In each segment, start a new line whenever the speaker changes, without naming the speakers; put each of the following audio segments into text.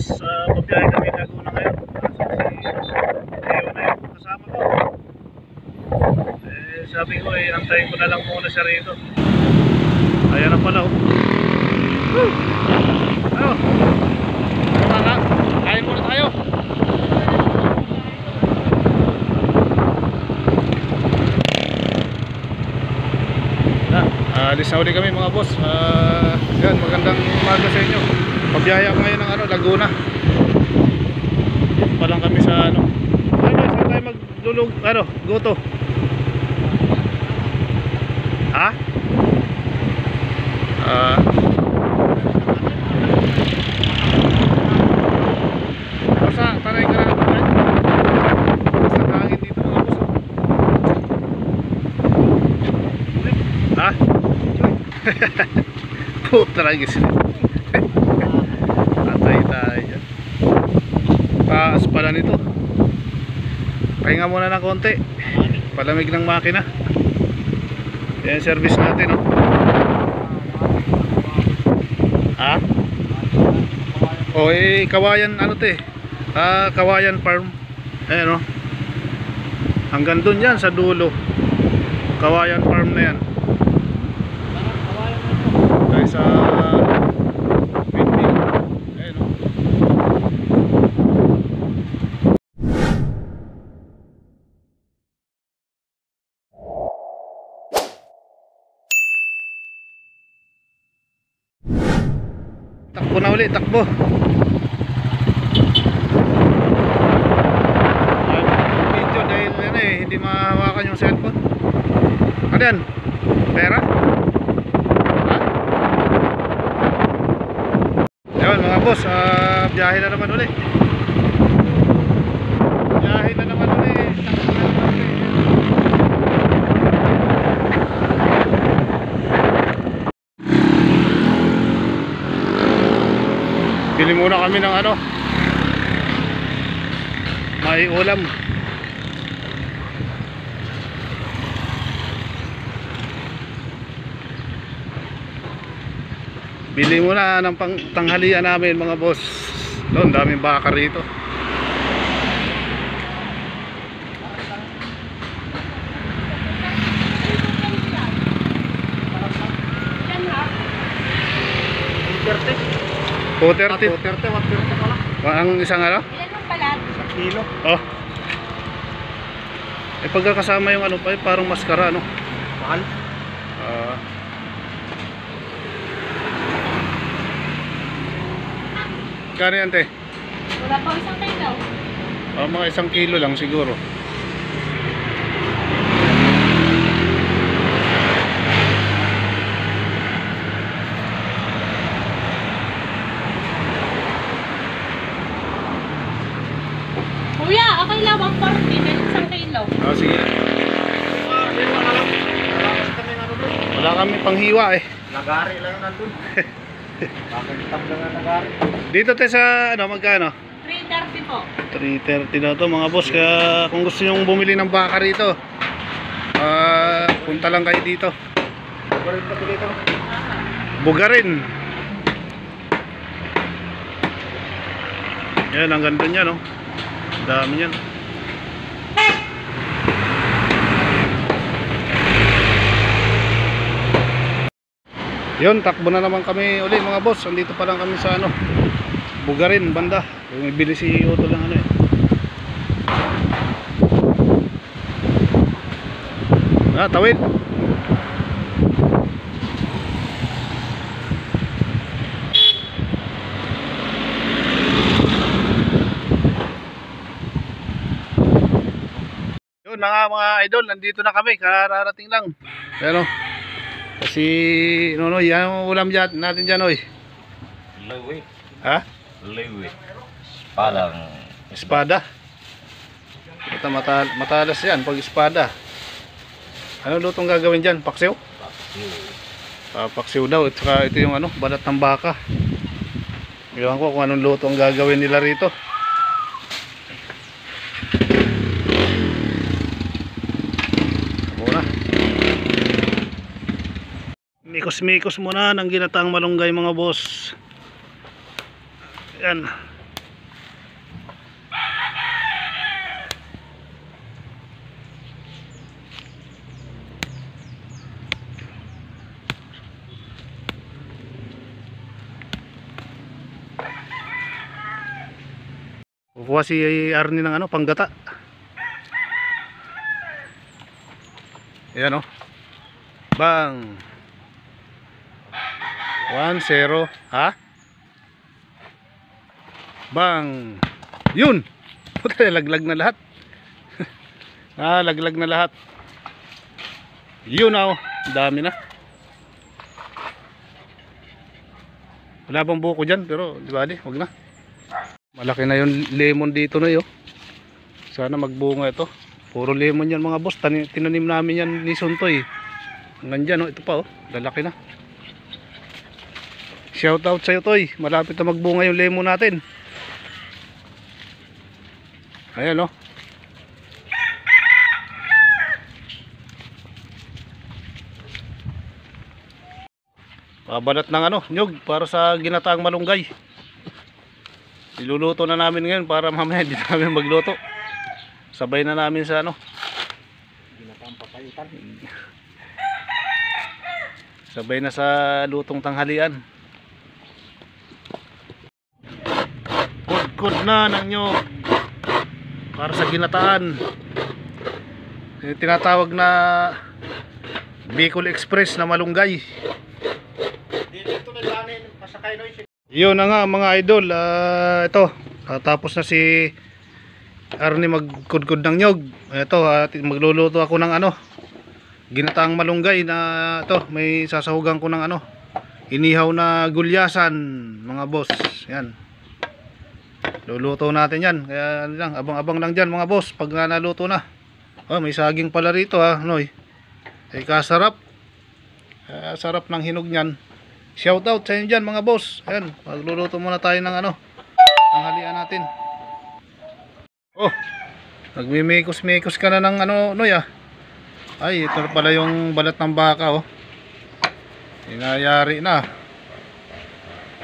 pabiyahe kami Laguna ngayon. Leo na yung kasama ko. Sabi ko antayin ko na lang muna siya rito. Ayan na pala oh. Ano? Ano? Kain muna tayo. Alis na ulit kami mga boss. Yan, magandang umaga sa inyo. Pabiyahe ako ngayon ng Laguna. Pa lang kami sa saan tayo maglulog, goto. Ha? Basta, tanay ka na tayo. Basta hangin dito mga boss. Ha? Puta lagi sila. Patay tayo. Taas pala nito. Pahinga muna ng konti. Palamig ng makina. Yan service natin Ha? Kawayan Kawayan Farm. Ayan hanggang dun yan sa dulo. Kawayan Farm na yan. Tayo sa building. Ayan Takbo na ulit, takbo. Video dahil hindi mahawakan yung cellphone. Ano yan? Pera? Ayun mga boss, biyahe na naman ulit. Biyahe na naman ulit. Takbo na naman ulit. Bili muna kami ng may ulam. Bili muna ng tanghalian namin mga boss. Doon daming baka rito. $2.30 pala. Ang isang
Ilan ang pala?
1 kilo. Pagkakasama yung parang maskara mahal. Kano yan te?
Wala pa 1 kilo.
Mga 1 kilo lang siguro.
Kuya, okay lang 140 din 1 kilo.
Sige. Wala kami panghiwa
Nagari lang nandun. Bakit lang ang nagari?
Dito tayo sa magkano?
330 po.
330 na to mga boss. Kaya kung gusto nyo bumili ng baka rito, punta lang kayo dito.
Bugarin pa dito.
Bugarin. Yan, ang ganda niya dami niyan. Yun, takbo na naman kami uli mga boss. Andito pa lang kami sa Bugarin banda. Bumibili si Otto lang tawid. Yun mga idol, nandito na kami. Kararating lang. Pero kasi Nonoy, yan ang ulam natin dyan, oy.
Lewi.
Ha?
Lewi. Espadang.
Espada. Ito matalas yan pag espada. Ano lutong gagawin dyan? Paksiw? Paksiw daw. At ito yung balat ng baka. Ewan ko kung anong luto ang gagawin nila rito. Mikos-mikos muna ng ginataang malunggay mga boss. Yan. Kukuha si Arnie ng ano, panggata. Ayan o. Bang. 1-0. Ha? Bang. Yun. Puta, laglag na lahat. Laglag na lahat. Yun o. Dami na. Wala bang buko dyan, pero di ba, wag na. Malaki na yung lemon dito na yun. Sana magbunga ito. Puro lemon yan mga boss. Tinanim namin yan ni Suntoy. Nandyan ito pa lalaki na. Shout out sa'yo Toy. Malapit na magbunga yung lemon natin. Ayan Pabalat ng nyug para sa ginataang malunggay. Iluluto na namin ngayon para mamaya hindi namin magluto. Sabay na namin sa
Ginataang papaitan.
Sabay na sa lutong tanghalian. Kod na ng nyug para sa ginataan. Tinatawag na Bicol Express na malunggay. Yun na nga mga idol, ito tapos na si Arnie magkudkod ng nyog. Ito magluluto ako ng ginataang malunggay na may sasahugan ko ng inihaw na gulyasan mga boss. Yan, luluto natin yan, kaya lang abang-abang lang dyan mga boss pag naluto na. May saging pala rito Noy. Kasarap, sarap ng hinog nyan. Shout out sa inyo dyan mga boss. Ayan, magluluto muna tayo ng tanghalian natin. Nagmimikos-mikos ka na ng Noy Ay, ito pala yung balat ng baka Inayari na.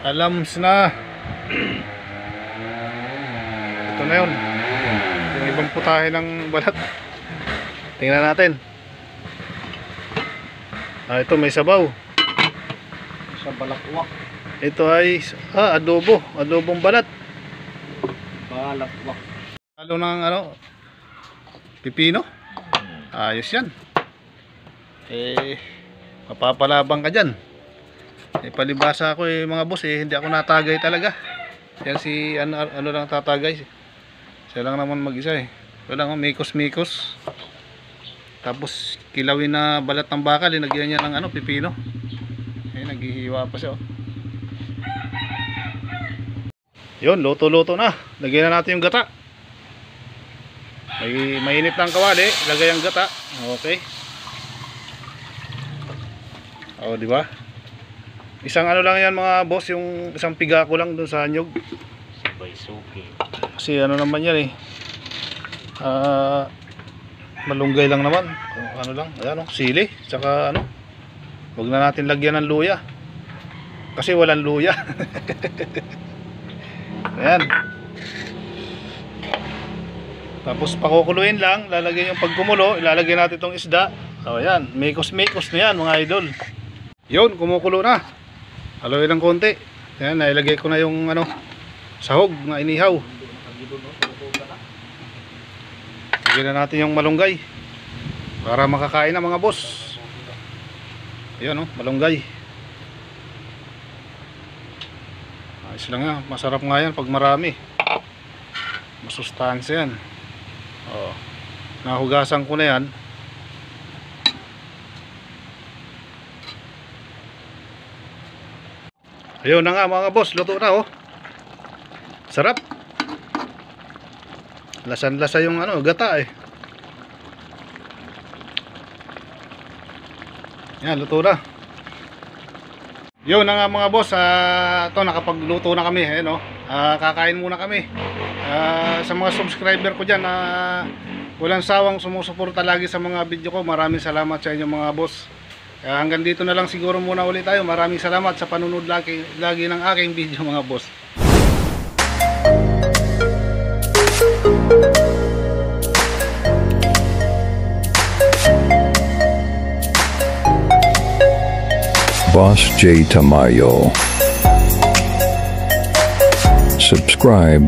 Alams na. Ito na yun. Yung ibang putahe ng balat. Tingnan natin. Ito may sabaw.
Balakwak.
Ito ay adobo, adobong balat.
Balakwak.
Halo ng pipino. Ayos yan. Mapapalabang ka dyan. Palibasa ako mga boss hindi ako natagay talaga. Yan si ano lang tatagay. Siya lang naman mag-isa Walang mikos-mikos. Tapos kilawin na balat ng baka, linagyan niya ng pipino. Naghihiwa pa siya Yun, luto-luto na. Lagyan na natin yung gata. May mainit ng kawali, lagay ang gata. Okay. Di ba? Isang lang yan mga boss, yung isang piga ko lang dun sa nyug.
Sabay suki.
Kasi naman yan malunggay lang naman. Lang, ayan sili, tsaka wag na natin lagyan ng luya kasi walang luya. Ayan. Tapos pakukuluin lang, lalagyan yung pagkumulo, ilalagay natin itong isda. Ayan, mikos-mikos na yan mga idol. Yun, kumukulo na. Haluin ng konti. Ayan, nailagay ko na yung sahog na inihaw. Lagyan na natin yung malunggay para makakain na mga boss. Ayan malunggay. Ayos lang yan. Masarap nga yan pag marami. Masustansya yan. Nahugasan ko na yan. Ayun na nga mga boss. Luto na Sarap. Lasan-lasa yung gata Yan, luto na. Yun na nga mga boss, ito nakapagluto na kami kakain muna kami. Sa mga subscriber ko dyan walang sawang sumusuporta lagi sa mga video ko, maraming salamat sa inyo mga boss. Hanggang dito na lang siguro muna ulit tayo. Maraming salamat sa panunod lagi ng aking video mga boss.
Boss J. Tamayo. Subscribe